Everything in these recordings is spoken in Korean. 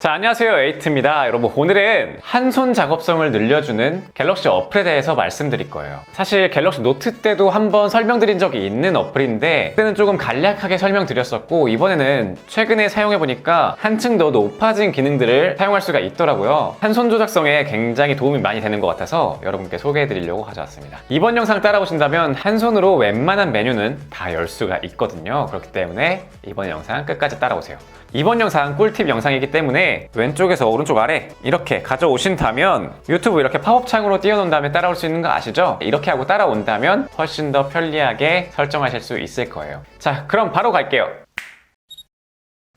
자, 안녕하세요. 에이트입니다. 여러분, 오늘은 한 손 작업성을 늘려주는 갤럭시 어플에 대해서 말씀드릴 거예요. 사실 갤럭시 노트 때도 한번 설명드린 적이 있는 어플인데 그때는 조금 간략하게 설명드렸었고, 이번에는 최근에 사용해보니까 한층 더 높아진 기능들을 사용할 수가 있더라고요. 한 손 조작성에 굉장히 도움이 많이 되는 것 같아서 여러분께 소개해드리려고 가져왔습니다. 이번 영상을 따라오신다면 한 손으로 웬만한 메뉴는 다 열 수가 있거든요. 그렇기 때문에 이번 영상 끝까지 따라오세요. 이번 영상 꿀팁 영상이기 때문에 왼쪽에서 오른쪽 아래 이렇게 가져오신다면 유튜브 이렇게 팝업 창으로 띄워놓은 다음에 따라올 수 있는 거 아시죠? 이렇게 하고 따라온다면 훨씬 더 편리하게 설정하실 수 있을 거예요. 자, 그럼 바로 갈게요.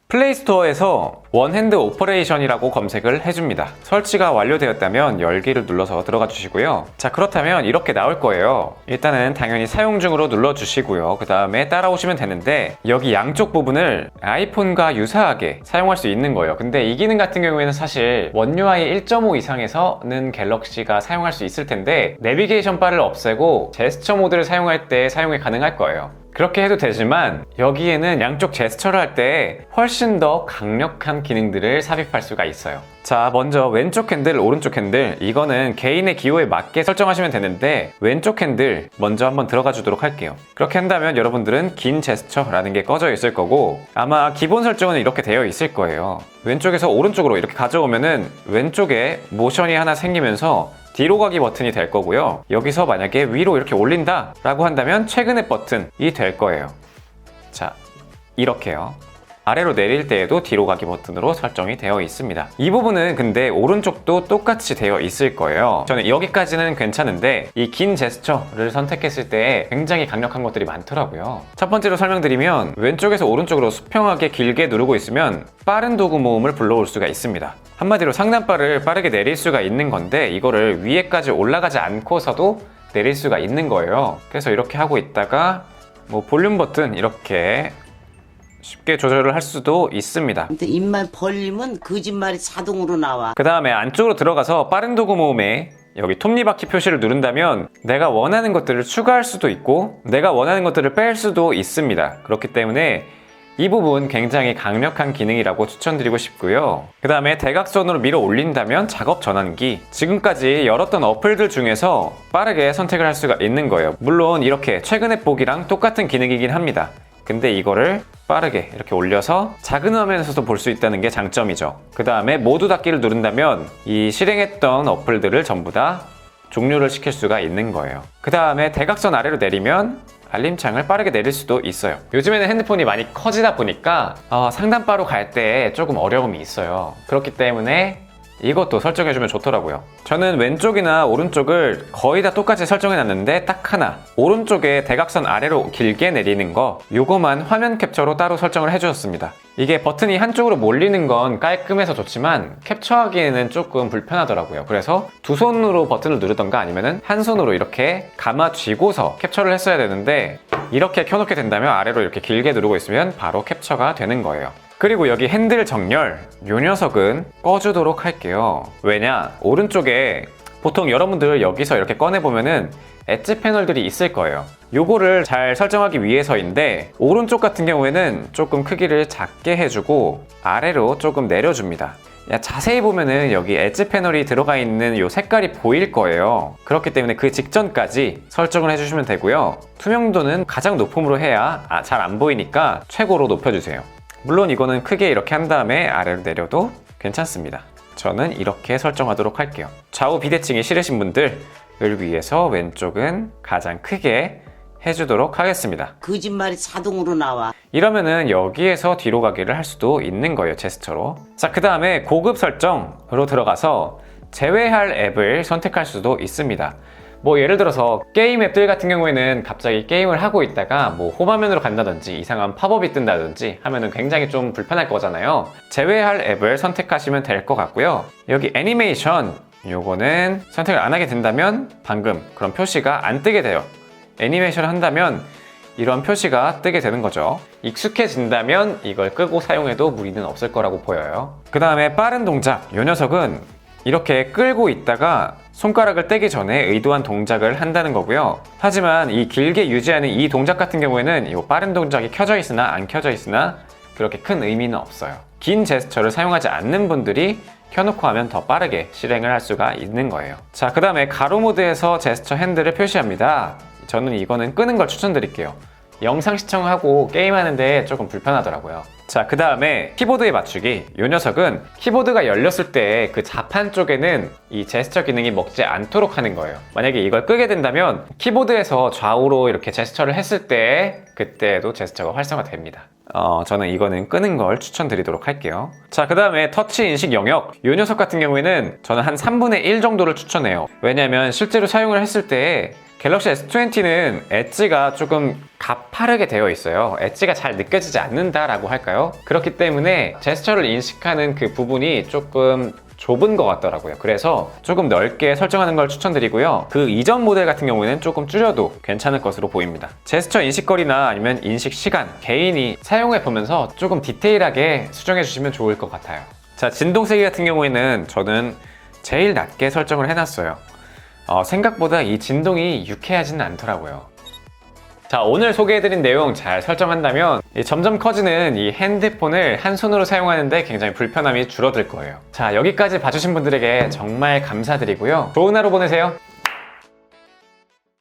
플레이스토어에서 원핸드 오퍼레이션이라고 검색을 해줍니다. 설치가 완료되었다면 열기를 눌러서 들어가 주시고요. 자, 그렇다면 이렇게 나올 거예요. 일단은 당연히 사용 중으로 눌러주시고요. 그 다음에 따라오시면 되는데 여기 양쪽 부분을 아이폰과 유사하게 사용할 수 있는 거예요. 근데 이 기능 같은 경우에는 사실 원 UI 1.5 이상에서는 갤럭시가 사용할 수 있을 텐데 내비게이션 바를 없애고 제스처 모드를 사용할 때 사용이 가능할 거예요. 그렇게 해도 되지만 여기에는 양쪽 제스처를 할 때 훨씬 더 강력한 기능들을 삽입할 수가 있어요. 자, 먼저 왼쪽 핸들, 오른쪽 핸들, 이거는 개인의 기호에 맞게 설정하시면 되는데 왼쪽 핸들 먼저 한번 들어가 주도록 할게요. 그렇게 한다면 여러분들은 긴 제스처라는 게 꺼져 있을 거고 아마 기본 설정은 이렇게 되어 있을 거예요. 왼쪽에서 오른쪽으로 이렇게 가져오면은 왼쪽에 모션이 하나 생기면서 뒤로 가기 버튼이 될 거고요. 여기서 만약에 위로 이렇게 올린다 라고 한다면 최근의 버튼이 될 거예요. 자, 이렇게요. 아래로 내릴 때에도 뒤로 가기 버튼으로 설정이 되어 있습니다. 이 부분은 근데 오른쪽도 똑같이 되어 있을 거예요. 저는 여기까지는 괜찮은데 이 긴 제스처를 선택했을 때 굉장히 강력한 것들이 많더라고요. 첫 번째로 설명드리면 왼쪽에서 오른쪽으로 수평하게 길게 누르고 있으면 빠른 도구 모음을 불러올 수가 있습니다. 한마디로 상단바를 빠르게 내릴 수가 있는 건데 이거를 위에까지 올라가지 않고서도 내릴 수가 있는 거예요. 그래서 이렇게 하고 있다가 뭐 볼륨 버튼 이렇게 쉽게 조절을 할 수도 있습니다. 근데 입만 벌리면 거짓말이 자동으로 나와. 그 다음에 안쪽으로 들어가서 빠른 도구 모음에 여기 톱니바퀴 표시를 누른다면 내가 원하는 것들을 추가할 수도 있고 내가 원하는 것들을 뺄 수도 있습니다. 그렇기 때문에 이 부분 굉장히 강력한 기능이라고 추천드리고 싶고요. 그 다음에 대각선으로 밀어 올린다면 작업 전환기, 지금까지 열었던 어플들 중에서 빠르게 선택을 할 수가 있는 거예요. 물론 이렇게 최근에 보기랑 똑같은 기능이긴 합니다. 근데 이거를 빠르게 이렇게 올려서 작은 화면에서도 볼 수 있다는 게 장점이죠. 그 다음에 모두 닫기를 누른다면 이 실행했던 어플들을 전부 다 종료를 시킬 수가 있는 거예요. 그 다음에 대각선 아래로 내리면 알림창을 빠르게 내릴 수도 있어요. 요즘에는 핸드폰이 많이 커지다 보니까 상단바로 갈 때 조금 어려움이 있어요. 그렇기 때문에 이것도 설정해주면 좋더라고요. 저는 왼쪽이나 오른쪽을 거의 다 똑같이 설정해놨는데 딱 하나, 오른쪽에 대각선 아래로 길게 내리는 거, 요거만 화면 캡처로 따로 설정을 해주셨습니다. 이게 버튼이 한쪽으로 몰리는 건 깔끔해서 좋지만 캡처하기에는 조금 불편하더라고요. 그래서 두 손으로 버튼을 누르던가 아니면은 한 손으로 이렇게 감아 쥐고서 캡처를 했어야 되는데 이렇게 켜놓게 된다면 아래로 이렇게 길게 누르고 있으면 바로 capture가 되는 거예요. 그리고 여기 핸들 정렬, 요 녀석은 꺼주도록 할게요. 왜냐? 오른쪽에 보통 여러분들 여기서 이렇게 꺼내보면은 엣지 패널들이 있을 거예요. 요거를 잘 설정하기 위해서인데 오른쪽 같은 경우에는 조금 크기를 작게 해주고 아래로 조금 내려줍니다. 자세히 보면은 여기 엣지 패널이 들어가 있는 요 색깔이 보일 거예요. 그렇기 때문에 그 직전까지 설정을 해주시면 되고요. 투명도는 가장 높음으로 해야 잘 안 보이니까 최고로 높여주세요. 물론 이거는 크게 이렇게 한 다음에 아래로 내려도 괜찮습니다. 저는 이렇게 설정하도록 할게요. 좌우 비대칭이 싫으신 분들을 위해서 왼쪽은 가장 크게 해주도록 하겠습니다. 거짓말이 자동으로 나와. 이러면은 여기에서 뒤로 가기를 할 수도 있는 거예요, 제스처로. 자, 그 다음에 고급 설정으로 들어가서 제외할 앱을 선택할 수도 있습니다. 뭐 예를 들어서 게임 앱들 같은 경우에는 갑자기 게임을 하고 있다가 뭐 홈화면으로 간다든지 이상한 팝업이 뜬다든지 하면은 굉장히 좀 불편할 거잖아요. 제외할 앱을 선택하시면 될 것 같고요. 여기 애니메이션, 요거는 선택을 안 하게 된다면 방금 그런 표시가 안 뜨게 돼요. 애니메이션을 한다면 이런 표시가 뜨게 되는 거죠. 익숙해진다면 이걸 끄고 사용해도 무리는 없을 거라고 보여요. 그 다음에 빠른 동작, 요 녀석은 이렇게 끌고 있다가 손가락을 떼기 전에 의도한 동작을 한다는 거고요. 하지만 이 길게 유지하는 이 동작 같은 경우에는 이 빠른 동작이 켜져 있으나 안 켜져 있으나 그렇게 큰 의미는 없어요. 긴 제스처를 사용하지 않는 분들이 켜놓고 하면 더 빠르게 실행을 할 수가 있는 거예요. 자, 그 다음에 가로 모드에서 제스처 핸들을 표시합니다. 저는 이거는 끄는 걸 추천드릴게요. 영상 시청하고 게임하는데 조금 불편하더라고요. 자, 그 다음에 키보드에 맞추기. 이 녀석은 키보드가 열렸을 때 그 자판 쪽에는 이 제스처 기능이 먹지 않도록 하는 거예요. 만약에 이걸 끄게 된다면 키보드에서 좌우로 이렇게 제스처를 했을 때 그때도 제스처가 활성화됩니다. 저는 이거는 끄는 걸 추천드리도록 할게요. 자, 그 다음에 터치 인식 영역. 이 녀석 같은 경우에는 저는 한 3분의 1 정도를 추천해요. 왜냐하면 실제로 사용을 했을 때 갤럭시 S20는 엣지가 조금 가파르게 되어 있어요. 엣지가 잘 느껴지지 않는다라고 할까요? 그렇기 때문에 제스처를 인식하는 그 부분이 조금 좁은 것 같더라고요. 그래서 조금 넓게 설정하는 걸 추천드리고요. 그 이전 모델 같은 경우에는 조금 줄여도 괜찮을 것으로 보입니다. 제스처 인식거리나 아니면 인식 시간, 개인이 사용해 보면서 조금 디테일하게 수정해 주시면 좋을 것 같아요. 자, 진동 세기 같은 경우에는 저는 제일 낮게 설정을 해놨어요. 생각보다 이 진동이 유쾌하지는 않더라고요. 자, 오늘 소개해드린 내용 잘 설정한다면 점점 커지는 이 핸드폰을 한 손으로 사용하는데 굉장히 불편함이 줄어들 거예요. 자, 여기까지 봐주신 분들에게 정말 감사드리고요. 좋은 하루 보내세요.